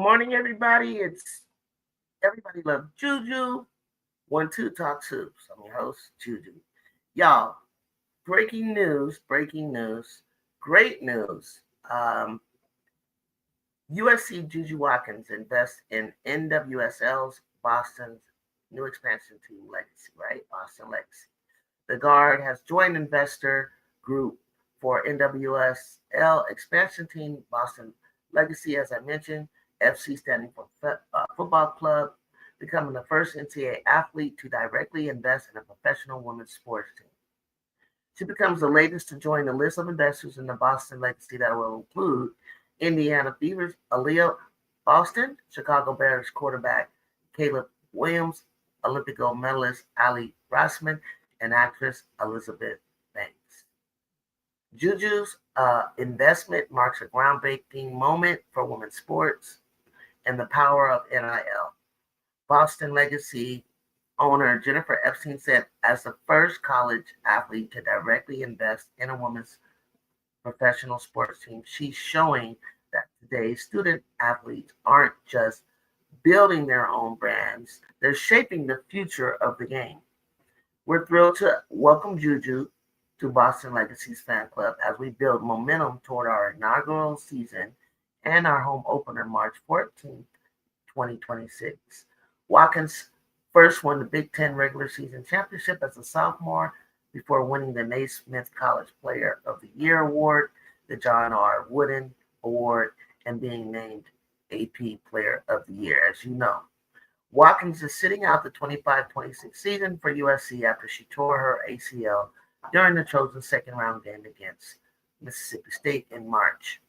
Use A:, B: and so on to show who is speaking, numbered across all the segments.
A: morning, everybody. It's Everybody Love JuJu. 1-2 Talk Soups. I'm your host, JuJu. Y'all, breaking news, great news. USC JuJu Watkins invests in NWSL's Boston's new expansion team Legacy, right? Boston Legacy. The guard has joined investor group for NWSL expansion team Boston Legacy, as I mentioned, FC standing for football club, becoming the first NCAA athlete to directly invest in a professional women's sports team. She becomes the latest to join the list of investors in the Boston Legacy that will include Indiana Fever's Aaliyah Boston, Chicago Bears quarterback Caleb Williams, Olympic gold medalist Ali Rossman, and actress Elizabeth Banks. JuJu's investment marks a groundbreaking moment for women's sports and the power of NIL. Boston Legacy owner Jennifer Epstein said, as the first college athlete to directly invest in a women's professional sports team, she's showing that today's student athletes aren't just building their own brands, they're shaping the future of the game. We're thrilled to welcome JuJu to Boston Legacy's fan club as we build momentum toward our inaugural season and our home opener March 14th, 2026. Watkins first won the Big Ten regular season championship as a sophomore before winning the Naismith College Player of the Year award, the John R. Wooden Award, and being named AP Player of the Year, as you know. Watkins is sitting out the 25-26 season for USC after she tore her ACL during the Trojans' second-round game against Mississippi State in March.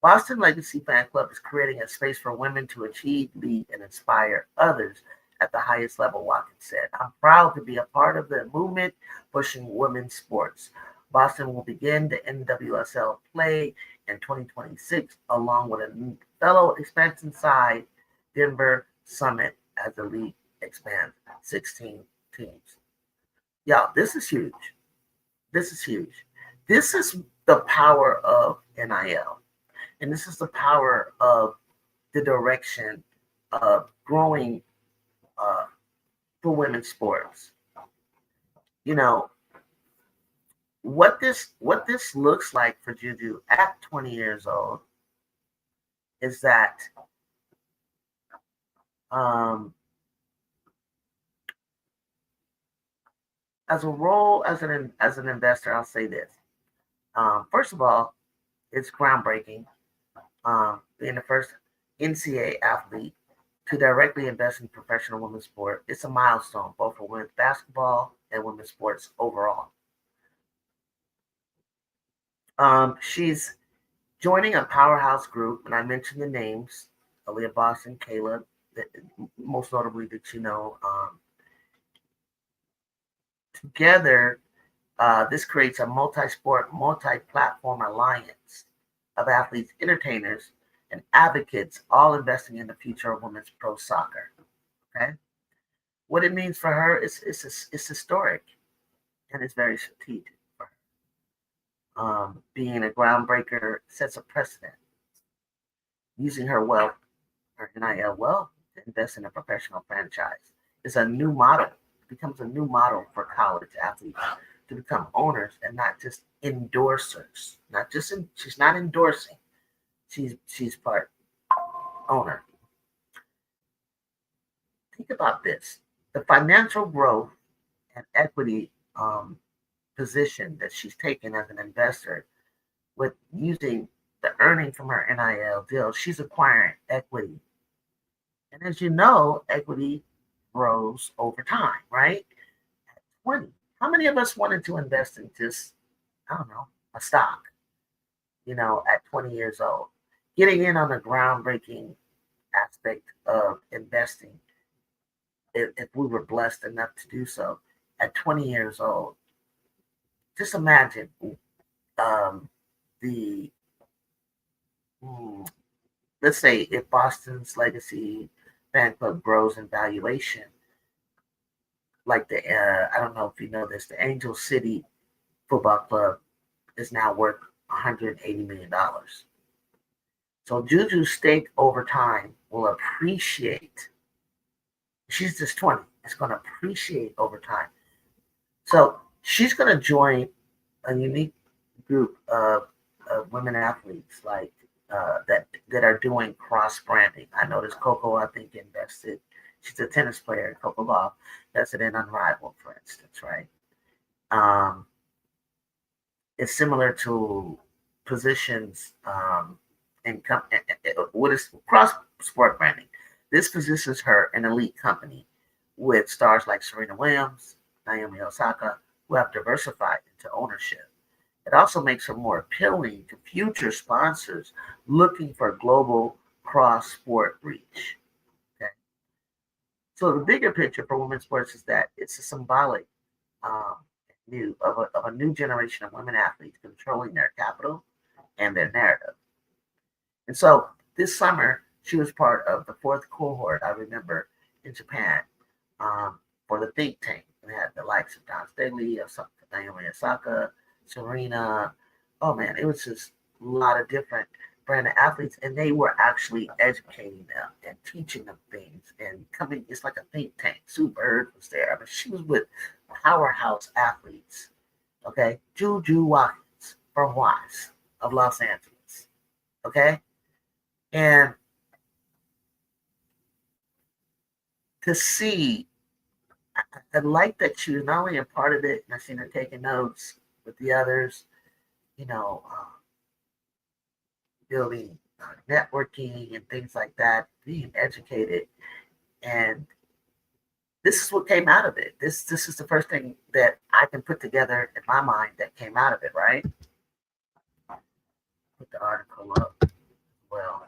A: Boston Legacy Fan Club is creating a space for women to achieve, lead, and inspire others at the highest level, Watkins said. I'm proud to be a part of the movement pushing women's sports. Boston will begin the NWSL play in 2026, along with a fellow expansion side, Denver Summit, as the league expands 16 teams. Y'all, this is huge. This is huge. This is the power of NIL. And this is the power of the direction of growing for women's sports. You know, what this looks like for JuJu at 20 years old is that as an investor, I'll say this. First of all, it's groundbreaking. Being the first NCAA athlete to directly invest in professional women's sport. It's a milestone both for women's basketball and women's sports overall. She's joining a powerhouse group, and I mentioned the names, Aaliyah Boston, Caleb, most notably that you know. Together, this creates a multi-sport, multi-platform alliance of athletes, entertainers, and advocates, all investing in the future of women's pro soccer. Okay, what it means for her is it's historic, and it's very strategic for her. Being a groundbreaker sets a precedent. Using her wealth, her NIL wealth, to invest in a professional franchise is a new model. It becomes a new model for college athletes to become owners and not just endorsers. She's not endorsing. She's part owner. Think about this: the financial growth and equity position that she's taken as an investor, with using the earning from her NIL deal, she's acquiring equity. And as you know, equity grows over time, right? At 20, how many of us wanted to invest in just, I don't know, a stock, at 20 years old? Getting in on the groundbreaking aspect of investing, if we were blessed enough to do so at 20 years old. Just imagine let's say if Boston's Legacy Fan Club grows in valuation, like I don't know if you know this, the Angel City Football Club is now worth $180 million. So JuJu's stake over time will appreciate. She's just 20. It's going to appreciate over time. So she's going to join a unique group of women athletes like that are doing cross branding. I noticed Coco, I think, invested. She's a tennis player, Coco Golf. That's an Unrivaled, for instance, right? Um, it's similar to positions in what is cross sport branding. This positions her in elite company with stars like Serena Williams, Naomi Osaka, who have diversified into ownership. It also makes her more appealing to future sponsors looking for global cross sport reach. Okay. So the bigger picture for women's sports is that it's a symbolic um, of a new generation of women athletes controlling their capital and their narrative. And so this summer, she was part of the fourth cohort, I remember, in Japan for the think tank. We had the likes of Don Staley, Naomi Osaka, Serena. Oh man, it was just a lot of different branded athletes, and they were actually educating them and teaching them things and coming. It's like a think tank. Sue Bird was there. I mean, she was with powerhouse athletes. Okay, JuJu Watkins from Wise of Los Angeles. Okay, and to see, I like that she was not only a part of it, and I seen her taking notes with the others, you know, building networking and things like that, being educated. And this is what came out of it. This is the first thing that I can put together in my mind that came out of it, right? Put the article up. Well,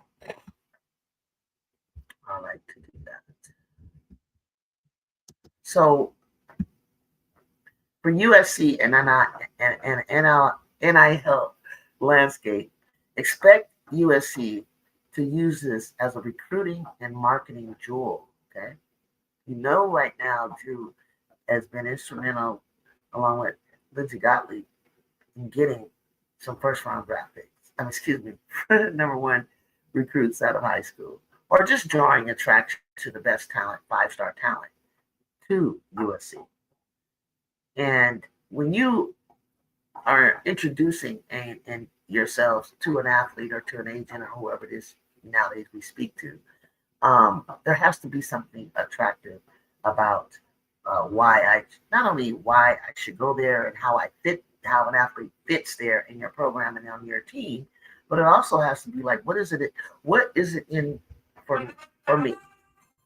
A: I like to do that. So for USC and NIL landscape, expect USC to use this as a recruiting and marketing jewel. Okay, you know, right now, Drew has been instrumental, along with Lindsey Gottlieb, in getting some first round draft picks. Excuse me, number one recruits out of high school, or just drawing attraction to the best talent, 5-star talent, to USC. And when you are introducing and yourselves to an athlete or to an agent or whoever it is nowadays we speak to, there has to be something attractive about why I not only why I should go there and how I fit, how an athlete fits there in your program and on your team, but it also has to be like, what is it in for for me?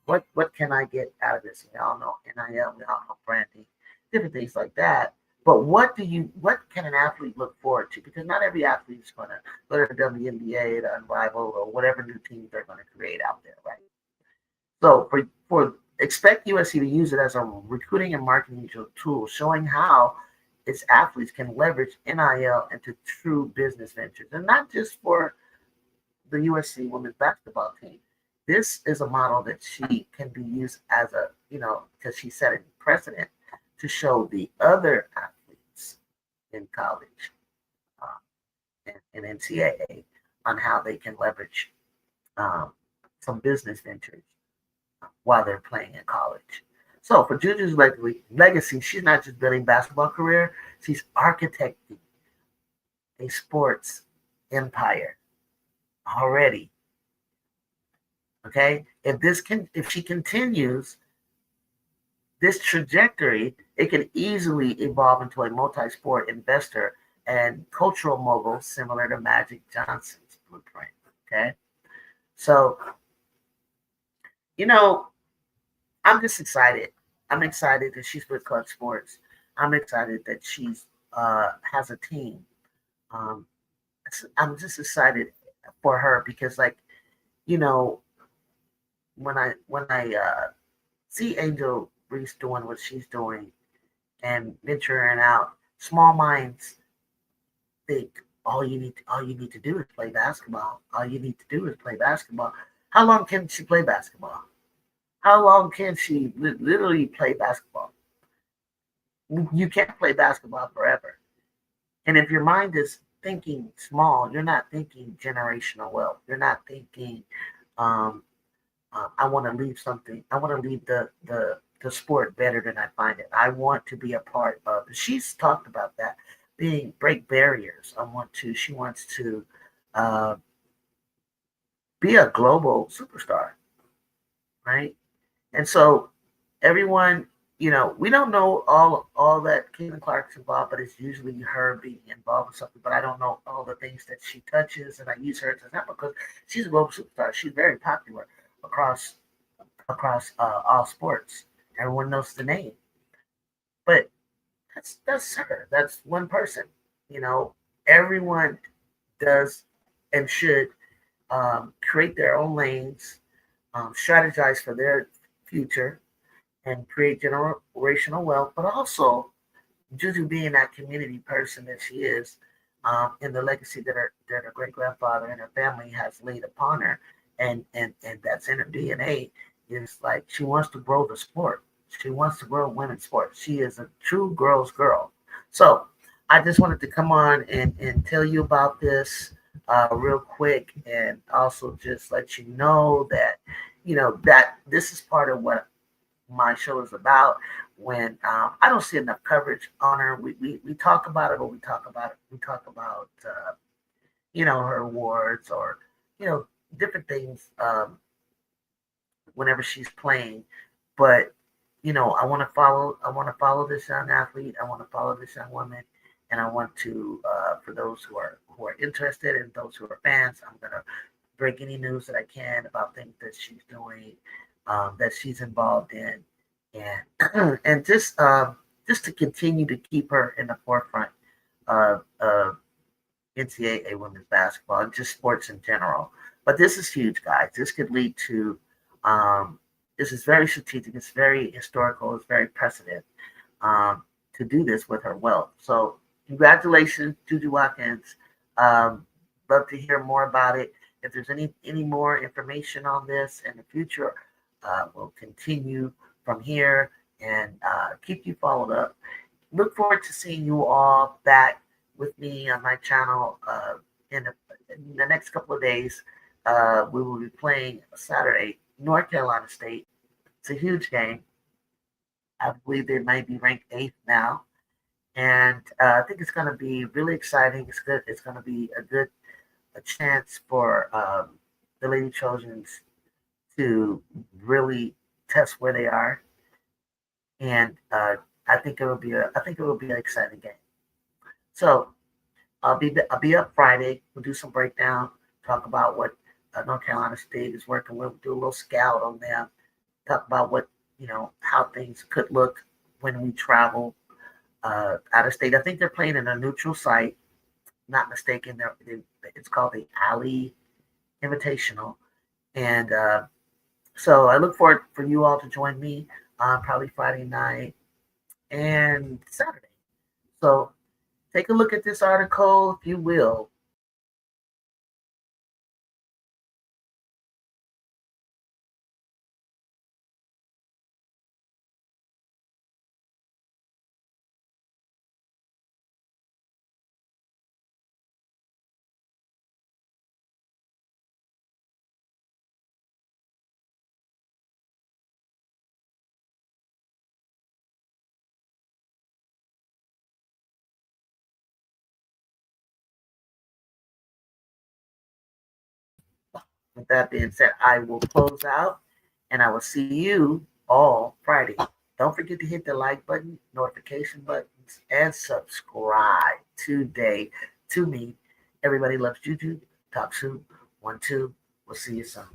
A: What can I get out of this? We all know NIL, we all know branding, different things like that. But what can an athlete look forward to? Because not every athlete is going to go to the WNBA, the Unrivaled, or whatever new teams they're going to create out there, right? So for expect USC to use it as a recruiting and marketing tool, showing how its athletes can leverage NIL into true business ventures, and not just for the USC women's basketball team. This is a model that she can be used as a, because she's setting precedent to show the other athletes in college and NCAA on how they can leverage some business ventures while they're playing in college. So for JuJu's legacy, she's not just building a basketball career, she's architecting a sports empire already. Okay, if she continues this trajectory, it can easily evolve into a multi-sport investor and cultural mogul similar to Magic Johnson's blueprint. Okay, so I'm just excited. I'm excited that she's with Clutch Sports. I'm excited that she's has a team. I'm just excited for her because, when I see Angel Reese doing what she's doing and venturing out, small minds think all you need to do is play basketball. All you need to do is play basketball. How long can she play basketball? How long can she literally play basketball? You can't play basketball forever. And if your mind is thinking small. You're not thinking generational wealth. You're not thinking, um, I want to leave something. I want to leave the sport better than I find it. I want to be a part of. She's talked about that, being break barriers. I want to. She wants to uh, be a global superstar, right? And so everyone, we don't know all that Caitlin Clark's involved, but it's usually her being involved in something. But I don't know all the things that she touches, and I use her as an example because she's a global superstar. She's very popular across all sports. Everyone knows the name, but that's her. That's one person. You know, everyone does and should create their own lanes, strategize for their future, and create generational wealth, but also Juju being that community person that she is, and the legacy that her great grandfather and her family has laid upon her, and that's in her DNA, is like she wants to grow the sport. She wants to grow women's sports. She is a true girl's girl. So I just wanted to come on and tell you about this real quick, and also just let you know that that this is part of what my show is about. When I don't see enough coverage on her, we talk about it, but we talk about her awards, or you know different things whenever she's playing. But I want to follow this young athlete. I want to follow this young woman, and I want to for those who are interested and those who are fans, I'm gonna break any news that I can about things that she's doing, that she's involved in, and and just to continue to keep her in the forefront of NCAA women's basketball and just sports in general. But this is huge, guys. This could lead to this is very strategic. It's very historical. It's very precedent to do this with her wealth. So congratulations, JuJu Watkins. Love to hear more about it. If there's any more information on this in the future, we'll continue from here and keep you followed up. Look forward to seeing you all back with me on my channel in the next couple of days. We will be playing Saturday, North Carolina State. It's a huge game. I believe they might be ranked eighth now, and I think it's going to be really exciting. It's good. It's going to be a chance for the Lady Trojans to really test where they are, and I think it will be an exciting game. So I'll be up Friday. We'll do some breakdown, talk about what North Carolina State is working with. We'll do a little scout on them, talk about what how things could look when we travel out of state. I think they're playing in a neutral site. Not mistaken, it's called the Alley Invitational, and so I look forward for you all to join me probably Friday night and Saturday. So take a look at this article, if you will. With that being said, I will close out, and I will see you all Friday. Don't forget to hit the like button, notification buttons, and subscribe today to me. Everybody loves JuJu. Talk soon. 1, 2. We'll see you soon.